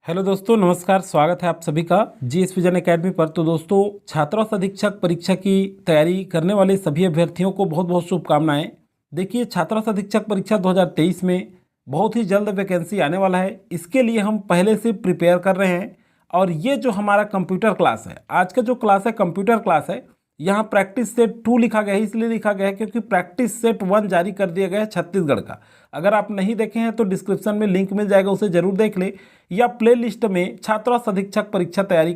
Hello दोस्तों, नमस्कार। स्वागत है आप सभी का जीएस विजन एकेडमी पर। तो दोस्तों, छात्रावास अधीक्षक परीक्षा की तैयारी करने वाले सभी अभ्यर्थियों को बहुत बहुत शुभकामनाएं। देखिए, छात्रावास अधीक्षक परीक्षा 2023 में बहुत ही जल्द वैकेंसी आने वाला है। इसके लिए हम पहले से प्रिपेयर कर रहे हैं। और ये जो हमारा कंप्यूटर क्लास है, आज का जो क्लास है कंप्यूटर क्लास है, यहाँ प्रैक्टिस सेट 2 लिखा गया है। इसलिए लिखा गया है क्योंकि प्रैक्टिस सेट 1 जारी कर दिया गया है छत्तीसगढ़ का। अगर आप नहीं देखे हैं तो डिस्क्रिप्शन में लिंक मिल जाएगा, उसे जरूर देख ले। या प्ले लिस्ट में छात्रावास अधीक्षक परीक्षा तैयारी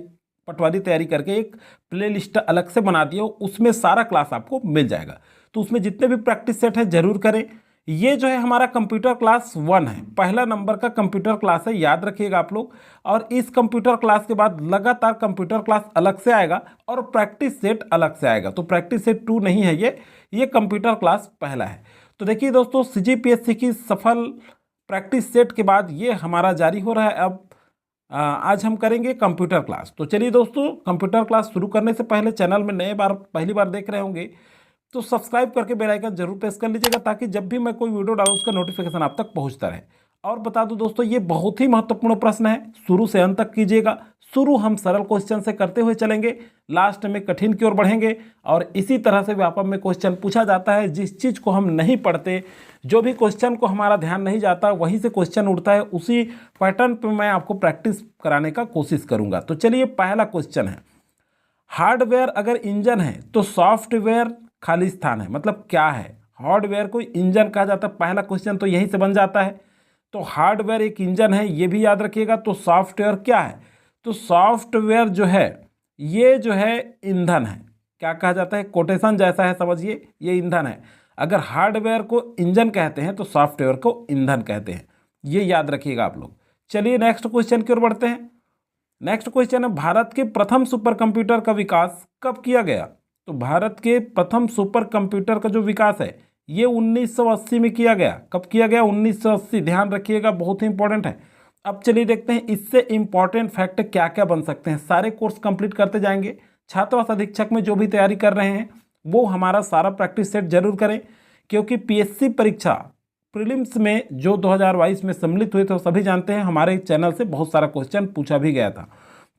पटवारी तैयारी करके एक प्ले लिस्ट अलग से बना दिया, उसमें सारा क्लास आपको मिल जाएगा। तो उसमें जितने भी प्रैक्टिस सेट है जरूर करें। ये जो है हमारा कंप्यूटर क्लास 1 है, पहला नंबर का कंप्यूटर क्लास है, याद रखिएगा आप लोग। और इस कंप्यूटर क्लास के बाद लगातार कंप्यूटर क्लास अलग से आएगा और प्रैक्टिस सेट अलग से आएगा। तो प्रैक्टिस सेट 2 नहीं है ये कंप्यूटर क्लास पहला है। तो देखिए दोस्तों, सीजीपीएससी की सफल प्रैक्टिस सेट के बाद ये हमारा जारी हो रहा है। अब आज हम करेंगे कंप्यूटर क्लास। तो चलिए दोस्तों, कंप्यूटर क्लास शुरू करने से पहले चैनल में पहली बार देख रहे होंगे तो सब्सक्राइब करके बेल आइकन जरूर प्रेस कर लीजिएगा, ताकि जब भी मैं कोई वीडियो डालूं उसका नोटिफिकेशन आप तक पहुंचता रहे। और बता दूं दोस्तों, ये बहुत ही महत्वपूर्ण प्रश्न है, शुरू से अंत तक कीजिएगा। शुरू हम सरल क्वेश्चन से करते हुए चलेंगे, लास्ट में कठिन की ओर बढ़ेंगे। और इसी तरह से व्यापक में क्वेश्चन पूछा जाता है। जिस चीज़ को हम नहीं पढ़ते, जो भी क्वेश्चन को हमारा ध्यान नहीं जाता, वहीं से क्वेश्चन उठता है। उसी पैटर्न पर मैं आपको प्रैक्टिस कराने का कोशिश करूंगा। तो चलिए, पहला क्वेश्चन है, हार्डवेयर अगर इंजन है तो सॉफ्टवेयर खाली स्थान है, मतलब क्या है? हार्डवेयर को इंजन कहा जाता है। पहला क्वेश्चन तो यहीं से बन जाता है। तो हार्डवेयर एक इंजन है, ये भी याद रखिएगा। तो सॉफ्टवेयर क्या है? तो सॉफ्टवेयर जो है, ये जो है ईंधन है। क्या कहा जाता है? कोटेशन जैसा है, समझिए, ये ईंधन है। अगर हार्डवेयर को इंजन कहते हैं तो सॉफ्टवेयर को ईंधन कहते हैं, ये याद रखिएगा आप लोग। चलिए नेक्स्ट क्वेश्चन की ओर बढ़ते हैं। नेक्स्ट क्वेश्चन है, भारत के प्रथम सुपर कंप्यूटर का विकास कब किया गया? तो भारत के प्रथम सुपर कंप्यूटर का जो विकास है ये 1980 में किया गया। कब किया गया? 1980। ध्यान रखिएगा, बहुत ही इंपॉर्टेंट है। अब चलिए देखते हैं इससे इंपॉर्टेंट फैक्ट क्या क्या बन सकते हैं। सारे कोर्स कंप्लीट करते जाएंगे। छात्रावास अधीक्षक में जो भी तैयारी कर रहे हैं वो हमारा सारा प्रैक्टिस सेट जरूर करें, क्योंकि पीएससी परीक्षा प्रीलिम्स में जो 2022 में सम्मिलित हुए थे सभी जानते हैं, हमारे चैनल से बहुत सारा क्वेश्चन पूछा भी गया था।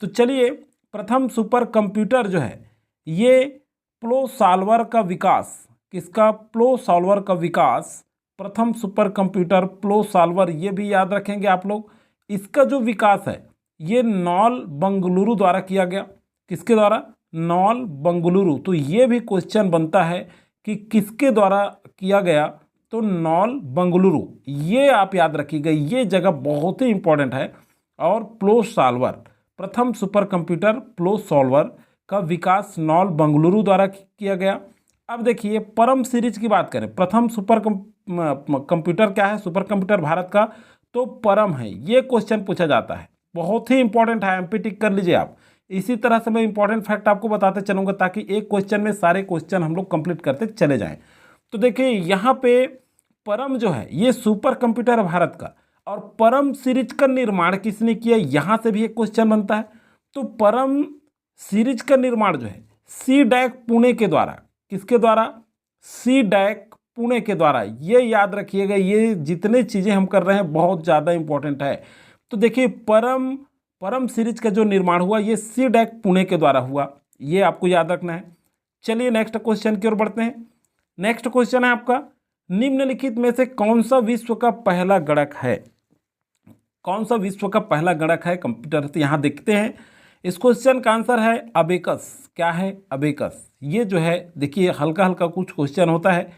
तो चलिए, प्रथम सुपर कंप्यूटर जो है ये प्लो सॉल्वर का विकास, किसका? प्लो सॉल्वर का विकास, प्रथम सुपर कंप्यूटर प्लो सॉल्वर, ये भी याद रखेंगे आप लोग। इसका जो विकास है ये नॉल बंगलुरु द्वारा किया गया। किसके द्वारा? नॉल बंगलुरु। तो ये भी क्वेश्चन बनता है कि किसके द्वारा किया गया? तो नॉल बंगलुरु, ये आप याद रखिएगा, ये जगह बहुत ही इंपॉर्टेंट है। और प्लो सॉल्वर, प्रथम सुपर कंप्यूटर प्लो सॉल्वर का विकास नॉल बंगलुरु द्वारा किया गया। अब देखिए, परम सीरीज की बात करें, प्रथम सुपर कंप्यूटर क्या है? सुपर कंप्यूटर भारत का तो परम है। ये क्वेश्चन पूछा जाता है, बहुत ही इंपॉर्टेंट है, एमपी टिक कर लीजिए आप। इसी तरह से मैं इंपॉर्टेंट फैक्ट आपको बताते चलूंगा, ताकि एक क्वेश्चन में सारे क्वेश्चन हम लोग कंप्लीट करते चले जाएं। तो देखिए, यहाँ पे परम जो है ये सुपर कंप्यूटर है भारत का। और परम सीरीज का निर्माण किसने किया? यहाँ से भी एक क्वेश्चन बनता है। तो परम सीरीज का निर्माण जो है सी-डैक पुणे के द्वारा, किसके द्वारा? सी-डैक पुणे के द्वारा। ये याद रखिएगा, ये जितने चीज़ें हम कर रहे हैं बहुत ज़्यादा इंपॉर्टेंट है। तो देखिए, परम सीरीज का जो निर्माण हुआ ये सी-डैक पुणे के द्वारा हुआ, ये आपको याद रखना है। चलिए नेक्स्ट क्वेश्चन की ओर बढ़ते हैं। नेक्स्ट क्वेश्चन है आपका, निम्नलिखित में से कौन सा विश्व का पहला गणक है? कौन सा विश्व का पहला गणक है कंप्यूटर? तो यहाँ देखते हैं, इस क्वेश्चन का आंसर है अबेकस। क्या है? अबेकस। ये जो है देखिए, हल्का हल्का कुछ क्वेश्चन होता है,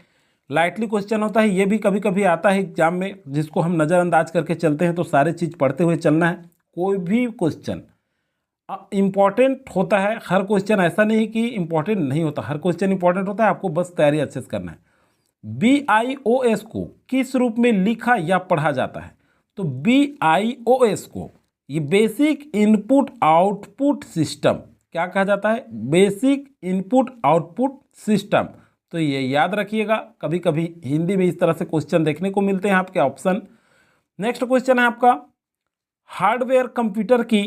लाइटली क्वेश्चन होता है, ये भी कभी कभी आता है एग्जाम में, जिसको हम नज़रअंदाज करके चलते हैं। तो सारे चीज़ पढ़ते हुए चलना है। कोई भी क्वेश्चन इम्पॉर्टेंट होता है, हर क्वेश्चन ऐसा नहीं कि इम्पॉर्टेंट नहीं होता, हर क्वेश्चन इंपॉर्टेंट होता है। आपको बस तैयारी अच्छे से करना है। BIOS को किस रूप में लिखा या पढ़ा जाता है? तो BIOS को ये बेसिक इनपुट आउटपुट सिस्टम, क्या कहा जाता है? Basic input output system. तो ये याद रखिएगा, कभी कभी हिंदी में इस तरह से क्वेश्चन देखने को मिलते हैं आपके ऑप्शन। नेक्स्ट क्वेश्चन है आपका, हार्डवेयर कंप्यूटर की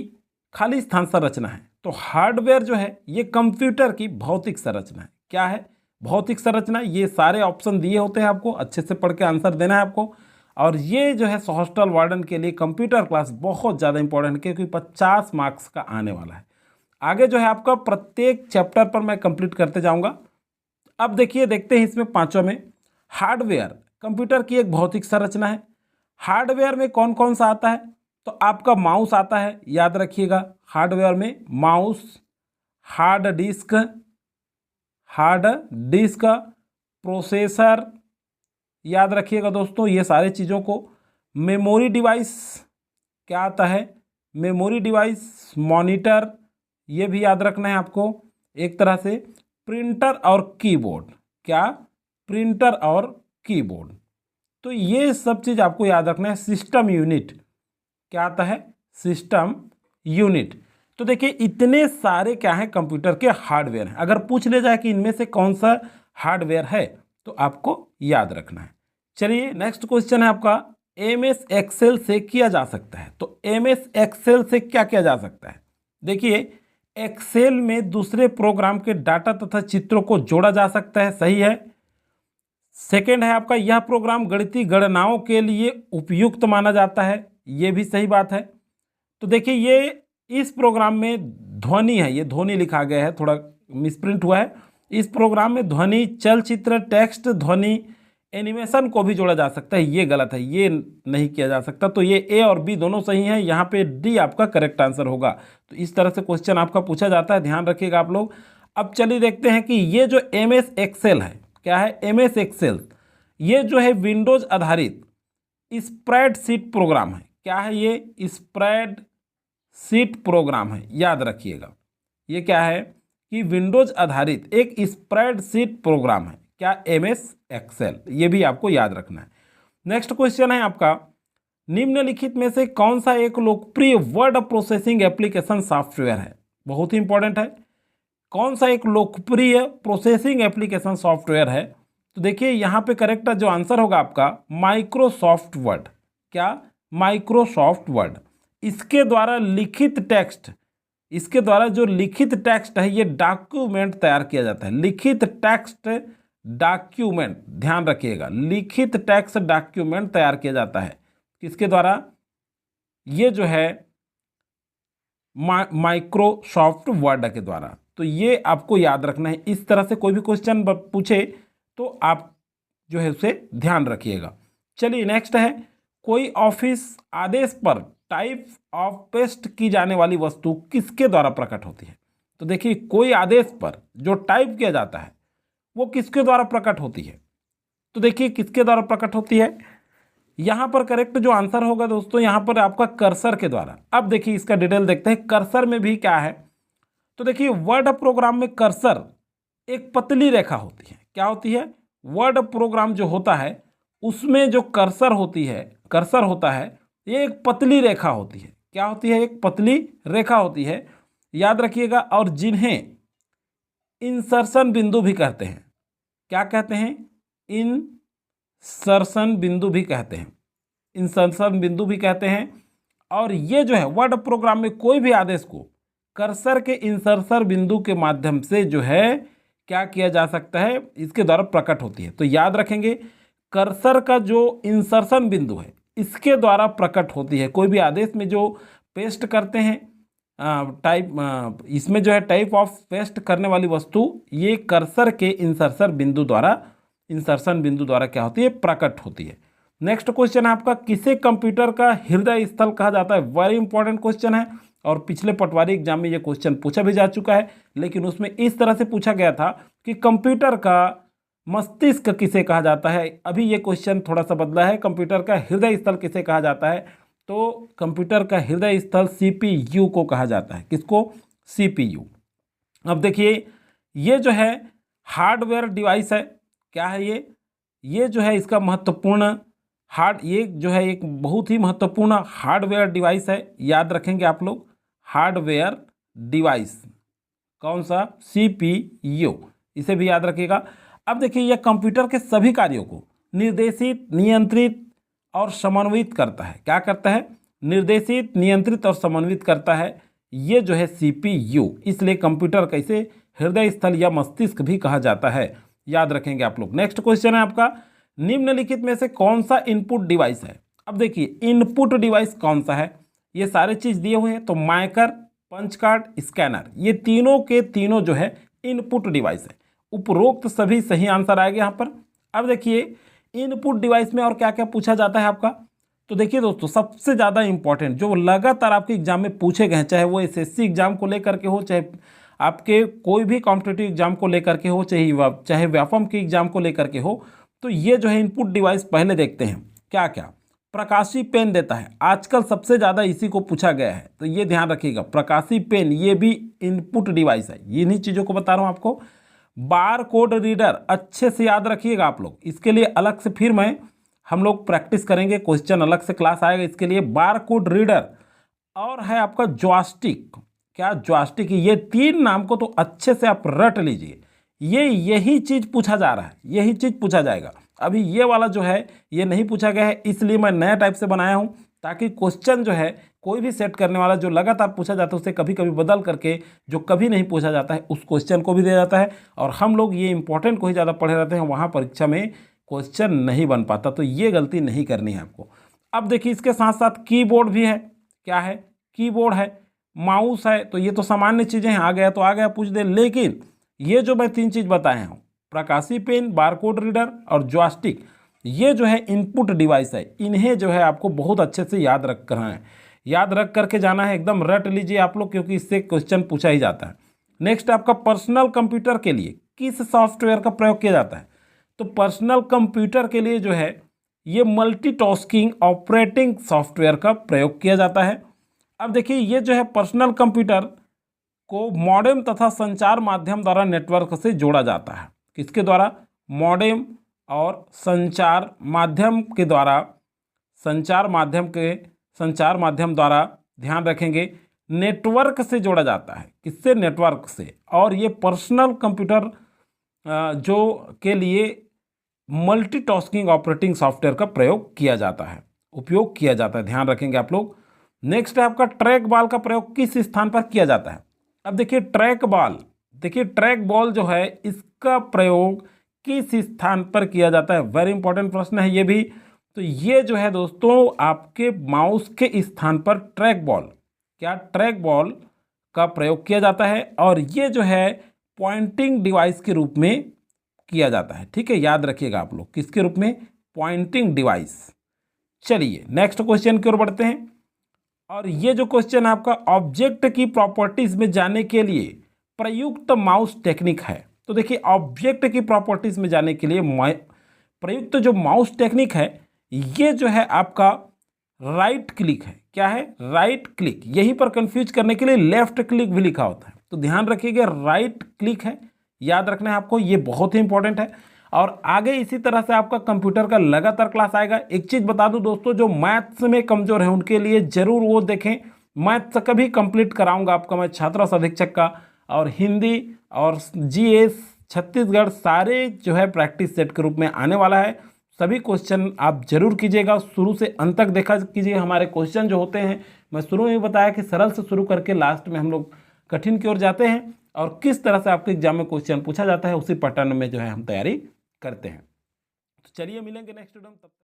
खाली स्थान संरचना है। तो हार्डवेयर जो है ये कंप्यूटर की भौतिक संरचना है। क्या है? भौतिक संरचना। ये सारे ऑप्शन दिए होते हैं आपको, अच्छे से पढ़ के आंसर देना है आपको। और ये जो है हॉस्टल वार्डन के लिए कंप्यूटर क्लास बहुत ज़्यादा इंपॉर्टेंट है, क्योंकि 50 मार्क्स का आने वाला है। आगे जो है आपका प्रत्येक चैप्टर पर मैं कंप्लीट करते जाऊंगा। अब देखिए, देखते हैं इसमें पांचों में हार्डवेयर। कंप्यूटर की एक भौतिक संरचना है। हार्डवेयर में कौन कौन सा आता है? तो आपका माउस आता है, याद रखिएगा। हार्डवेयर में माउस, हार्ड डिस्क, प्रोसेसर, याद रखिएगा दोस्तों ये सारे चीज़ों को। मेमोरी डिवाइस क्या आता है? मेमोरी डिवाइस, मॉनिटर, ये भी याद रखना है आपको एक तरह से। प्रिंटर और कीबोर्ड, क्या? प्रिंटर और कीबोर्ड। तो ये सब चीज़ आपको याद रखना है। सिस्टम यूनिट क्या आता है? System unit. तो देखिए इतने सारे क्या हैं कंप्यूटर के हार्डवेयर हैं। अगर पूछ ले जाए कि इनमें से कौन सा हार्डवेयर है तो आपको याद रखना है। चलिए नेक्स्ट क्वेश्चन है आपका, MS एक्सेल से किया जा सकता है। तो MS एक्सेल से क्या किया जा सकता है? देखिए एक्सेल में दूसरे प्रोग्राम के डाटा तथा चित्रों को जोड़ा जा सकता है, सही है। सेकेंड है आपका, यह प्रोग्राम गणितीय गणनाओं के लिए उपयुक्त माना जाता है, ये भी सही बात है। तो देखिए ये इस प्रोग्राम में ध्वनि है, ये ध्वनि लिखा गया है, थोड़ा मिसप्रिंट हुआ है। इस प्रोग्राम में ध्वनि, चलचित्र, टेक्स्ट, ध्वनि, एनिमेशन को भी जोड़ा जा सकता है, ये गलत है, ये नहीं किया जा सकता। तो ये ए और बी दोनों सही हैं, यहाँ पे डी आपका करेक्ट आंसर होगा। तो इस तरह से क्वेश्चन आपका पूछा जाता है, ध्यान रखिएगा आप लोग। अब चलिए देखते हैं कि ये जो MS एक्सेल है, क्या है? MS एक्सेल ये जो है विंडोज आधारित स्प्रेडशीट प्रोग्राम है। क्या है ये? स्प्रेडशीट प्रोग्राम है, याद रखिएगा। ये क्या है कि विंडोज आधारित एक स्प्रेडशीट प्रोग्राम है, क्या? MS एक्सेल, ये भी आपको याद रखना है। नेक्स्ट क्वेश्चन है आपका, निम्नलिखित में से कौन सा एक लोकप्रिय वर्ड प्रोसेसिंग एप्लीकेशन सॉफ्टवेयर है? बहुत ही इंपॉर्टेंट है। कौन सा एक लोकप्रिय प्रोसेसिंग एप्लीकेशन सॉफ्टवेयर है? तो देखिए यहाँ पे करेक्ट जो आंसर होगा आपका माइक्रोसॉफ्ट वर्ड। क्या? Microsoft word. इसके द्वारा लिखित टेक्स्ट, इसके द्वारा जो लिखित टेक्स्ट है ये डॉक्यूमेंट तैयार किया जाता है। लिखित टेक्स्ट डॉक्यूमेंट, ध्यान रखिएगा, लिखित टेक्स्ट डॉक्यूमेंट तैयार किया जाता है किसके द्वारा? ये जो है माइक्रोसॉफ्ट वर्ड के द्वारा। तो ये आपको याद रखना है। इस तरह से कोई भी क्वेश्चन पूछे तो आप जो है उसे ध्यान रखिएगा। चलिए नेक्स्ट है, कोई ऑफिस आदेश पर टाइप ऑफ पेस्ट की जाने वाली वस्तु किसके द्वारा प्रकट होती है? तो देखिए कोई आदेश पर जो टाइप किया जाता है वो किसके द्वारा प्रकट होती है? तो देखिए किसके द्वारा प्रकट होती है? यहां पर करेक्ट जो आंसर होगा दोस्तों, यहां पर आपका कर्सर के द्वारा। अब देखिए इसका डिटेल देखते हैं, कर्सर में भी क्या है। तो देखिए वर्ड प्रोग्राम में कर्सर एक पतली रेखा होती है। क्या होती है? वर्ड प्रोग्राम जो होता है उसमें जो कर्सर होता है ये एक पतली रेखा होती है। क्या होती है? एक पतली रेखा होती है, याद रखिएगा। और जिन्हें इंसर्शन बिंदु भी कहते हैं। क्या कहते हैं? इंसर्शन बिंदु भी कहते हैं, इंसर्शन बिंदु भी कहते हैं। और ये जो है वर्ड प्रोग्राम में कोई भी आदेश को कर्सर के इंसर्शन बिंदु के माध्यम से जो है क्या किया जा सकता है, इसके द्वारा प्रकट होती है। तो याद रखेंगे कर्सर का जो इंसर्शन बिंदु है इसके द्वारा प्रकट होती है। कोई भी आदेश में जो पेस्ट करते हैं इसमें जो है टाइप ऑफ पेस्ट करने वाली वस्तु ये कर्सर के इंसर्शन बिंदु द्वारा क्या होती है? प्रकट होती है। नेक्स्ट क्वेश्चन है आपका, किसे कंप्यूटर का हृदय स्थल कहा जाता है? वेरी इंपॉर्टेंट क्वेश्चन है और पिछले पटवारी एग्जाम में ये क्वेश्चन पूछा भी जा चुका है, लेकिन उसमें इस तरह से पूछा गया था कि कंप्यूटर का मस्तिष्क किसे कहा जाता है। अभी ये क्वेश्चन थोड़ा सा बदला है, कंप्यूटर का हृदय स्थल किसे कहा जाता है? तो कंप्यूटर का हृदय स्थल CPU को कहा जाता है। किसको? CPU। अब देखिए ये जो है हार्डवेयर डिवाइस है। क्या है ये? ये जो है इसका महत्वपूर्ण ये जो है एक बहुत ही महत्वपूर्ण हार्डवेयर डिवाइस है, याद रखेंगे आप लोग। हार्डवेयर डिवाइस कौन सा? CPU, इसे भी याद रखिएगा। अब देखिए यह कंप्यूटर के सभी कार्यों को निर्देशित, नियंत्रित और समन्वित करता है। क्या करता है? निर्देशित, नियंत्रित और समन्वित करता है ये जो है CPU। इसलिए कंप्यूटर का इसे हृदय स्थल या मस्तिष्क भी कहा जाता है, याद रखेंगे आप लोग। नेक्स्ट क्वेश्चन है आपका, निम्नलिखित में से कौन सा इनपुट डिवाइस है। अब देखिए इनपुट डिवाइस कौन सा है, ये सारे चीज दिए हुए हैं। तो मार्कर, पंच कार्ड, स्कैनर, ये तीनों के तीनों जो है इनपुट डिवाइस है। उपरोक्त सभी सही आंसर आएगा यहाँ पर। अब देखिए इनपुट डिवाइस में और क्या क्या पूछा जाता है आपका। तो देखिए दोस्तों, सबसे ज़्यादा इंपॉर्टेंट जो लगातार आपके एग्जाम में पूछे गए हैं, चाहे वो एसएससी एग्जाम को लेकर के हो, चाहे आपके कोई भी कॉम्पिटिटिव एग्जाम को लेकर के हो, चाहे व्यापम के एग्जाम को लेकर के हो, तो ये जो है इनपुट डिवाइस पहले देखते हैं क्या क्या। प्रकाशी पेन देता है, आजकल सबसे ज़्यादा इसी को पूछा गया है, तो ये ध्यान रखिएगा। प्रकाशी पेन ये भी इनपुट डिवाइस है, इन्हीं चीज़ों को बता रहा हूँ आपको। बार कोड रीडर अच्छे से याद रखिएगा आप लोग, इसके लिए अलग से फिर हम लोग प्रैक्टिस करेंगे, क्वेश्चन अलग से क्लास आएगा इसके लिए। बार कोड रीडर और है आपका जॉयस्टिक, क्या जॉयस्टिक, ये तीन नाम को तो अच्छे से आप रट लीजिए। यही चीज़ पूछा जा रहा है, यही चीज़ पूछा जाएगा। अभी ये वाला जो है ये नहीं पूछा गया है, इसलिए मैं नया टाइप से बनाया हूँ, ताकि क्वेश्चन जो है कोई भी सेट करने वाला जो लगातार पूछा जाता है उसे कभी कभी बदल करके जो कभी नहीं पूछा जाता है उस क्वेश्चन को भी दिया जाता है। और हम लोग ये इंपॉर्टेंट को ही ज़्यादा पढ़े रहते हैं, वहाँ परीक्षा में क्वेश्चन नहीं बन पाता, तो ये गलती नहीं करनी है आपको। अब देखिए इसके साथ साथ कीबोर्ड भी है, क्या है, कीबोर्ड है, माउस है, तो ये तो सामान्य चीज़ें हैं, आ गया तो आ गया पूछ दे। लेकिन ये जो मैं तीन चीज़ बताए हूँ, प्रकाशी पेन, बारकोड रीडर और जॉयस्टिक, ये जो है इनपुट डिवाइस है, इन्हें जो है आपको बहुत अच्छे से याद रख करना है, याद रख करके जाना है, एकदम रट लीजिए आप लोग, क्योंकि इससे क्वेश्चन पूछा ही जाता है। नेक्स्ट आपका पर्सनल कंप्यूटर के लिए किस सॉफ्टवेयर का प्रयोग किया जाता है। तो पर्सनल कंप्यूटर के लिए जो है ये मल्टीटास्किंग ऑपरेटिंग सॉफ्टवेयर का प्रयोग किया जाता है। अब देखिए ये जो है पर्सनल कंप्यूटर को मॉडेम तथा संचार माध्यम द्वारा नेटवर्क से जोड़ा जाता है। किसके द्वारा, मॉडेम और संचार माध्यम के द्वारा, संचार माध्यम द्वारा, ध्यान रखेंगे, नेटवर्क से जोड़ा जाता है। किससे, नेटवर्क से। और ये पर्सनल कंप्यूटर जो के लिए मल्टीटास्किंग ऑपरेटिंग सॉफ्टवेयर का प्रयोग किया जाता है, उपयोग किया जाता है, ध्यान रखेंगे आप लोग। नेक्स्ट है आपका ट्रैक बॉल का प्रयोग किस स्थान पर किया जाता है। अब देखिए ट्रैक बॉल, देखिए ट्रैक बॉल जो है इसका प्रयोग किस स्थान पर किया जाता है, वेरी इंपॉर्टेंट प्रश्न है ये भी। तो ये जो है दोस्तों आपके माउस के स्थान पर ट्रैक बॉल, क्या ट्रैक बॉल का प्रयोग किया जाता है, और ये जो है पॉइंटिंग डिवाइस के रूप में किया जाता है। ठीक है, याद रखिएगा आप लोग, किसके रूप में, पॉइंटिंग डिवाइस। चलिए नेक्स्ट क्वेश्चन की ओर बढ़ते हैं। और ये जो क्वेश्चन है आपका ऑब्जेक्ट की प्रॉपर्टीज में जाने के लिए प्रयुक्त माउस टेक्निक है। तो देखिए ऑब्जेक्ट की प्रॉपर्टीज में जाने के लिए प्रयुक्त जो माउस टेक्निक है ये जो है आपका राइट क्लिक है। क्या है, राइट क्लिक। यहीं पर कंफ्यूज करने के लिए लेफ्ट क्लिक भी लिखा होता है, तो ध्यान रखिएगा राइट क्लिक है, याद रखना है आपको, ये बहुत ही इंपॉर्टेंट है। और आगे इसी तरह से आपका कंप्यूटर का लगातार क्लास आएगा। एक चीज़ बता दूं दोस्तों, जो मैथ्स में कमज़ोर है उनके लिए ज़रूर वो देखें, मैथ्स का भी कंप्लीट कराऊंगा आपका मैं, छात्र अधीक्षक का, और हिंदी और जीएस छत्तीसगढ़ सारे जो है प्रैक्टिस सेट के रूप में आने वाला है। सभी क्वेश्चन आप जरूर कीजिएगा, शुरू से अंत तक देखा कीजिए। हमारे क्वेश्चन जो होते हैं, मैं शुरू में बताया कि सरल से शुरू करके लास्ट में हम लोग कठिन की ओर जाते हैं, और किस तरह से आपके एग्जाम में क्वेश्चन पूछा जाता है उसी पैटर्न में जो है हम तैयारी करते हैं। तो चलिए मिलेंगे नेक्स्ट वीडियो में, तब तक